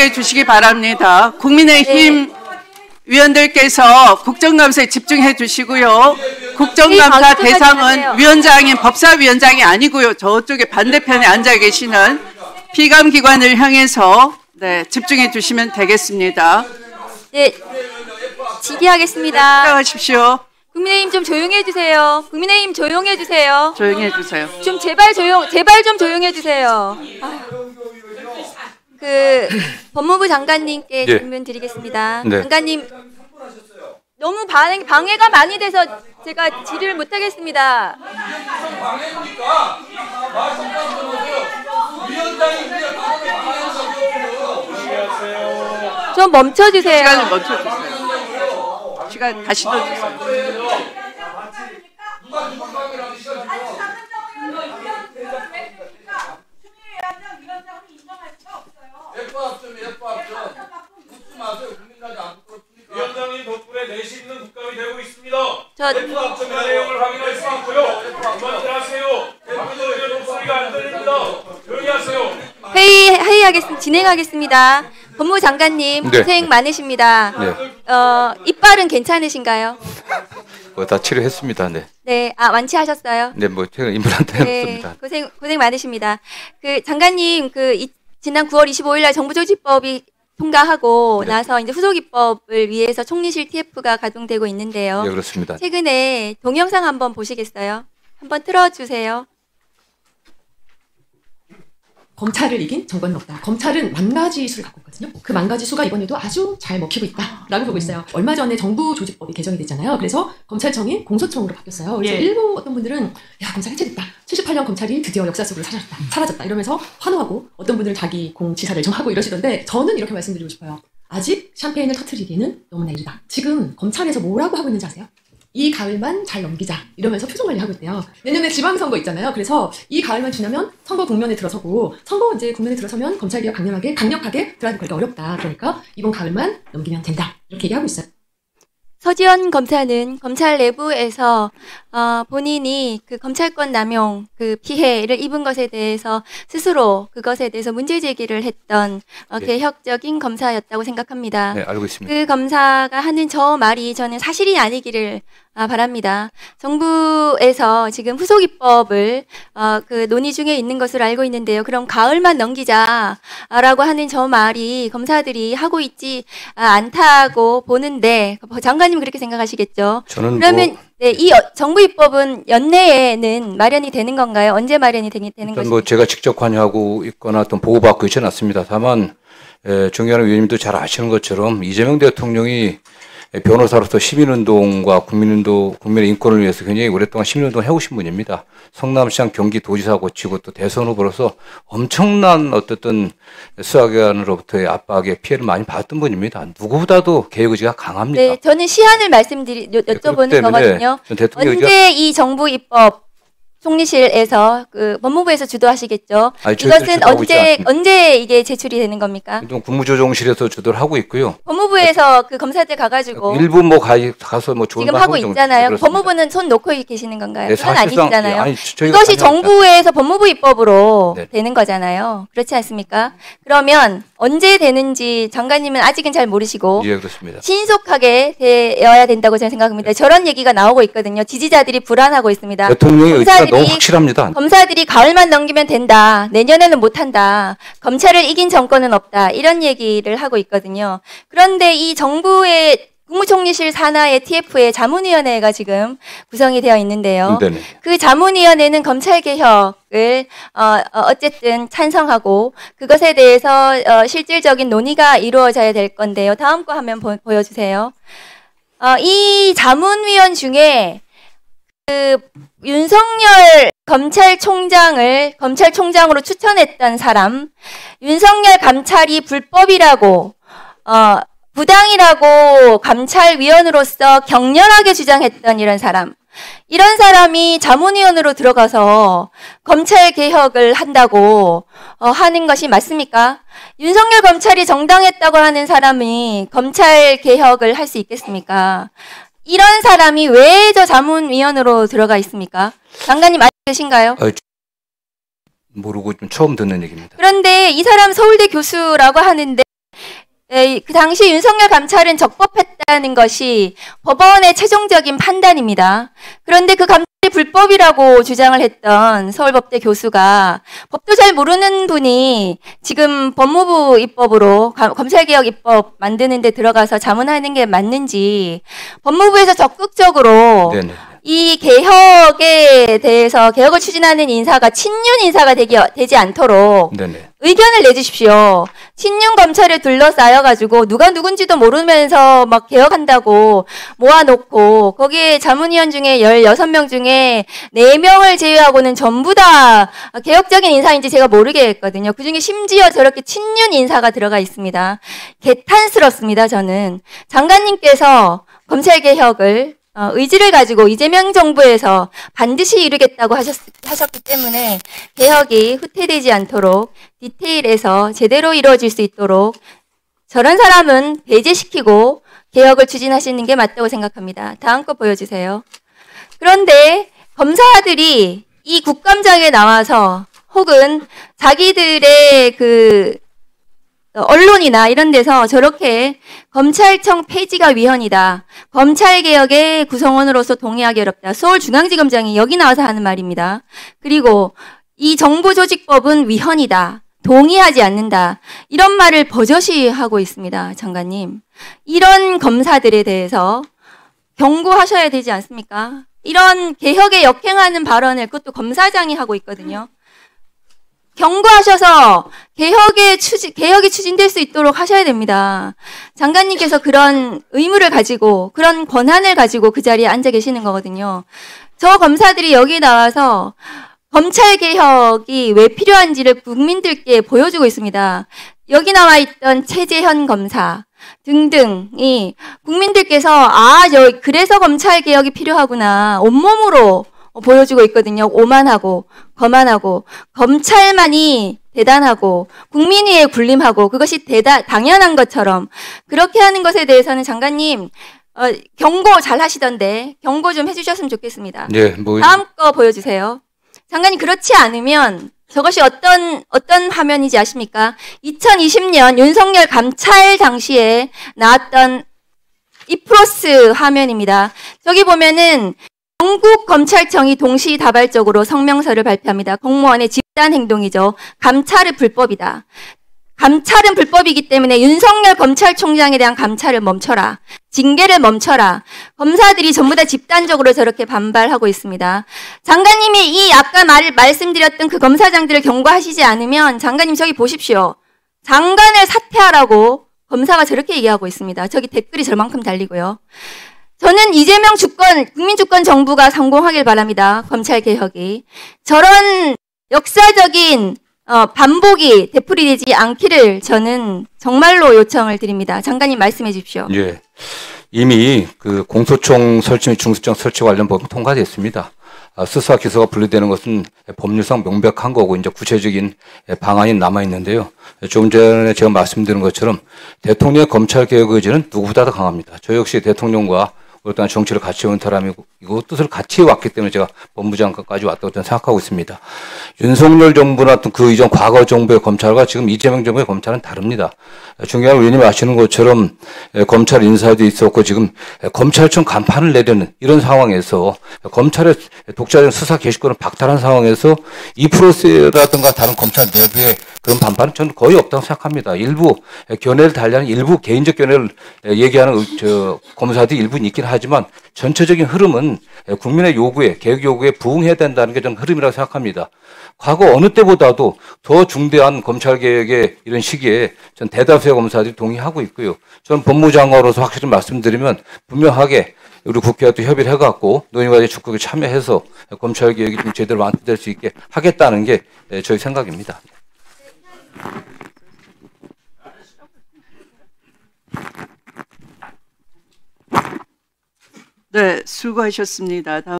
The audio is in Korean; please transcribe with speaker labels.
Speaker 1: 조용해 주시기 바랍니다. 국민의힘 위원들께서 국정감사에 집중해 주시고요. 국정감사 대상은 위원장인 법사위원장이 아니고요. 저쪽에 반대편에 앉아 계시는 피감기관을 향해서 집중해 주시면 되겠습니다.
Speaker 2: 네, 질의하겠습니다.
Speaker 1: 시작하십시오.
Speaker 2: 국민의힘 좀 조용해 주세요. 국민의힘 조용해 주세요.
Speaker 1: 조용해 주세요.
Speaker 2: 좀 제발 좀 조용해 주세요. 법무부 장관님께
Speaker 3: 네.
Speaker 2: 질문 드리겠습니다.
Speaker 3: 네.
Speaker 2: 장관님, 너무 방해가 많이 돼서 제가 질의를 못 하겠습니다. 좀 멈춰주세요.
Speaker 1: 시간을 멈춰주세요. 시간 다시 넣어주세요.
Speaker 4: 위원장님 덕분에 내실 있는 국감이 되고 있습니다. F합점의 내용을 확인할 수 있고요. 그만하세요. 대표님 목소리가 안 들립니다. 조용히 하세요.
Speaker 2: 회의하겠습니다. 진행하겠습니다. 법무부 장관님 고생 많으십니다. 이빨은 괜찮으신가요?
Speaker 3: 다 치료했습니다. 네.
Speaker 2: 네, 완치하셨어요?
Speaker 3: 네, 제가 인물한테 했습니다.
Speaker 2: 고생 많으십니다. 장관님, 지난 9월 25일 날 정부조직법이 통과하고 나서 이제 후속 입법을 위해서 총리실 TF가 가동되고 있는데요.
Speaker 3: 네, 그렇습니다.
Speaker 2: 최근에 동영상 한번 보시겠어요? 한번 틀어주세요.
Speaker 5: 검찰을 이긴 정권은 없다. 검찰은 만 가지 수를 갖고 있거든요. 그 만 가지 수가 이번에도 아주 잘 먹히고 있다라고 보고 있어요. 얼마 전에 정부조직법이 개정이 됐잖아요. 그래서 검찰청이 공소청으로 바뀌었어요. 그래서 일부 어떤 분들은 야, 검찰 해체됐다. 78년 검찰이 드디어 역사 속으로 사라졌다. 이러면서 환호하고 어떤 분들은 자기 공지사를 좀 하고 이러시던데 저는 이렇게 말씀드리고 싶어요. 아직 샴페인을 터트리기는 너무나 이르다. 지금 검찰에서 뭐라고 하고 있는지 아세요? 이 가을만 잘 넘기자 이러면서 표정 관리하고 있대요. 내년에 지방선거 있잖아요. 그래서 이 가을만 지나면 선거 국면에 들어서고 선거 이제 국면에 들어서면 검찰개혁 강력하게 들어가기가 어렵다. 그러니까 이번 가을만 넘기면 된다. 이렇게 얘기하고 있어요.
Speaker 2: 서지현 검사는 검찰 내부에서 본인이 검찰권 남용 피해를 입은 것에 대해서 스스로 그것에 대해서 문제 제기를 했던 개혁적인 검사였다고 생각합니다.
Speaker 3: 네, 알고 있습니다.
Speaker 2: 그 검사가 하는 저 말이 저는 사실이 아니기를 바랍니다. 정부에서 지금 후속 입법을 논의 중에 있는 것으로 알고 있는데요. 그럼 가을만 넘기자라고 하는 저 말이 검사들이 하고 있지 않다고 보는데 장관님 그렇게 생각하시겠죠?
Speaker 3: 저는
Speaker 2: 그러면 이 정부 입법은 연내에는 마련이 되는 건가요? 언제 마련이 되는 것인가요?
Speaker 3: 제가 직접 관여하고 있거나 어떤 보고받고 있지는 않습니다. 다만 존경하는 위원님도 잘 아시는 것처럼 이재명 대통령이 변호사로서 시민운동과 국민의 인권을 위해서 굉장히 오랫동안 시민운동을 해오신 분입니다. 성남시장 경기도지사 고치고 또 대선 후보로서 엄청난 어쨌든 수사기관으로부터의 압박에 피해를 많이 받았던 분입니다. 누구보다도 개혁의지가 강합니다.
Speaker 2: 네, 저는 시한을 여쭤보는 거거든요. 언제 이 정부 입법 총리실에서 법무부에서 주도하시겠죠. 이것은 언제 이게 제출이 되는 겁니까?
Speaker 3: 국무조정실에서 주도를 하고 있고요.
Speaker 2: 법무부에서 검사들 가가지고
Speaker 3: 일부 가서
Speaker 2: 지금 하고 있잖아요. 그렇습니다. 법무부는 손 놓고 계시는 건가요?
Speaker 3: 네,
Speaker 2: 그건 아니시잖아요.
Speaker 3: 이것이
Speaker 2: 정부에서 법무부 입법으로 되는 거잖아요. 그렇지 않습니까? 그러면 언제 되는지 장관님은 아직은 잘 모르시고
Speaker 3: 예, 그렇습니다.
Speaker 2: 신속하게 되어야 된다고 저는 생각합니다. 저런 얘기가 나오고 있거든요. 지지자들이 불안하고 있습니다.
Speaker 3: 대통령의 의지가 너무 확실합니다.
Speaker 2: 검사들이 가을만 넘기면 된다. 내년에는 못한다. 검찰을 이긴 정권은 없다. 이런 얘기를 하고 있거든요. 그런데 이 정부의 국무총리실 산하의 TF의 자문위원회가 지금 구성이 되어 있는데요.
Speaker 3: 네네.
Speaker 2: 그 자문위원회는 검찰개혁을 어쨌든 찬성하고 그것에 대해서 실질적인 논의가 이루어져야 될 건데요. 다음 거 화면 보여주세요. 이 자문위원 중에 윤석열 검찰총장으로 추천했던 사람, 윤석열 감찰이 불법이라고 부당이라고 감찰위원으로서 격렬하게 주장했던 이런 사람이 자문위원으로 들어가서 검찰개혁을 한다고 하는 것이 맞습니까? 윤석열 검찰이 정당했다고 하는 사람이 검찰개혁을 할 수 있겠습니까? 이런 사람이 왜 저 자문위원으로 들어가 있습니까? 장관님 알고 계신가요?
Speaker 3: 모르고 좀 처음 듣는 얘기입니다.
Speaker 2: 그런데 이 사람 서울대 교수라고 하는데 그 당시 윤석열 감찰은 적법했다는 것이 법원의 최종적인 판단입니다. 그런데 그 감찰이 불법이라고 주장을 했던 서울법대 교수가 법도 잘 모르는 분이 지금 법무부 입법으로 검찰개혁 입법 만드는 데 들어가서 자문하는 게 맞는지 법무부에서 적극적으로
Speaker 3: 네네.
Speaker 2: 이 개혁에 대해서 개혁을 추진하는 인사가 친윤 인사가 되지 않도록
Speaker 3: 네네.
Speaker 2: 의견을 내주십시오. 친윤 검찰에 둘러싸여가지고 누가 누군지도 모르면서 막 개혁한다고 모아놓고 거기에 자문위원 중에 16명 중에 4명을 제외하고는 전부 다 개혁적인 인사인지 제가 모르겠거든요. 그중에 심지어 저렇게 친윤 인사가 들어가 있습니다. 개탄스럽습니다. 저는 장관님께서 검찰개혁을 의지를 가지고 이재명 정부에서 반드시 이루겠다고 하셨기 때문에 개혁이 후퇴되지 않도록 디테일에서 제대로 이루어질 수 있도록 저런 사람은 배제시키고 개혁을 추진하시는 게 맞다고 생각합니다. 다음 거 보여주세요. 그런데 검사들이 이 국감장에 나와서 혹은 자기들의 언론이나 이런 데서 저렇게 검찰청 폐지가 위헌이다. 검찰개혁의 구성원으로서 동의하기 어렵다. 서울중앙지검장이 여기 나와서 하는 말입니다. 그리고 이 정부조직법은 위헌이다. 동의하지 않는다. 이런 말을 버젓이 하고 있습니다. 장관님. 이런 검사들에 대해서 경고하셔야 되지 않습니까? 이런 개혁에 역행하는 발언을 그것도 검사장이 하고 있거든요. 경고하셔서 개혁이 추진될 수 있도록 하셔야 됩니다. 장관님께서 그런 의무를 가지고 그런 권한을 가지고 그 자리에 앉아 계시는 거거든요. 저 검사들이 여기 나와서 검찰개혁이 왜 필요한지를 국민들께 보여주고 있습니다. 여기 나와 있던 최재현 검사 등등이 국민들께서 그래서 검찰개혁이 필요하구나 온몸으로 보여주고 있거든요. 오만하고 거만하고 검찰만이 대단하고 국민위에 군림하고 그것이 당연한 것처럼 그렇게 하는 것에 대해서는 장관님 경고 잘 하시던데 경고 좀 해주셨으면 좋겠습니다.
Speaker 3: 네,
Speaker 2: 다음 거 보여주세요. 장관님 그렇지 않으면 저것이 어떤 화면인지 아십니까? 2020년 윤석열 감찰 당시에 나왔던 이프로스 화면입니다. 저기 보면은 전국 검찰청이 동시다발적으로 성명서를 발표합니다. 공무원의 집단 행동이죠. 감찰은 불법이다. 감찰은 불법이기 때문에 윤석열 검찰총장에 대한 감찰을 멈춰라. 징계를 멈춰라. 검사들이 전부 다 집단적으로 저렇게 반발하고 있습니다. 장관님이 이 아까 말씀드렸던 그 검사장들을 경고하시지 않으면 장관님 저기 보십시오. 장관을 사퇴하라고 검사가 저렇게 얘기하고 있습니다. 저기 댓글이 저만큼 달리고요. 저는 이재명 국민주권 정부가 성공하길 바랍니다. 검찰개혁이. 저런 역사적인 반복이 되풀이되지 않기를 저는 정말로 요청을 드립니다. 장관님 말씀해 주십시오.
Speaker 3: 예. 이미 그 공소청 설치 및 중수청 설치 관련 법은 통과됐습니다. 수사 기소가 분리되는 것은 법률상 명백한 거고 이제 구체적인 방안이 남아 있는데요. 좀 전에 제가 말씀드린 것처럼 대통령의 검찰개혁 의지는 누구보다도 강합니다. 저 역시 대통령과 오랫동안 정치를 같이 해온 사람이고 이거 뜻을 같이 해왔기 때문에 제가 법무장관까지 왔다고 저는 생각하고 있습니다. 윤석열 정부나 그 이전 과거 정부의 검찰과 지금 이재명 정부의 검찰은 다릅니다. 중요한 의원님 아시는 것처럼 검찰 인사도 있었고 지금 검찰청 간판을 내려는 이런 상황에서 검찰의 독자적인 수사 개시권을 박탈한 상황에서 2%라든가 다른 검찰 내부의 그런 반발은 저는 거의 없다고 생각합니다. 일부 견해를 달리하는 일부 개인적 견해를 얘기하는 검사들이 일부는 있긴 하지만 전체적인 흐름은 국민의 요구에 개혁 요구에 부응해야 된다는 게 저는 흐름이라고 생각합니다. 과거 어느 때보다도 더 중대한 검찰개혁의 이런 시기에 전 대다수의 검사들이 동의하고 있고요. 저는 법무장관으로서 확실히 말씀드리면 분명하게 우리 국회와 또 협의를 해갖고 논의와 적극에 참여해서 검찰개혁이 좀 제대로 완성될 수 있게 하겠다는 게 저희 생각입니다.
Speaker 1: 네, 수고하셨습니다.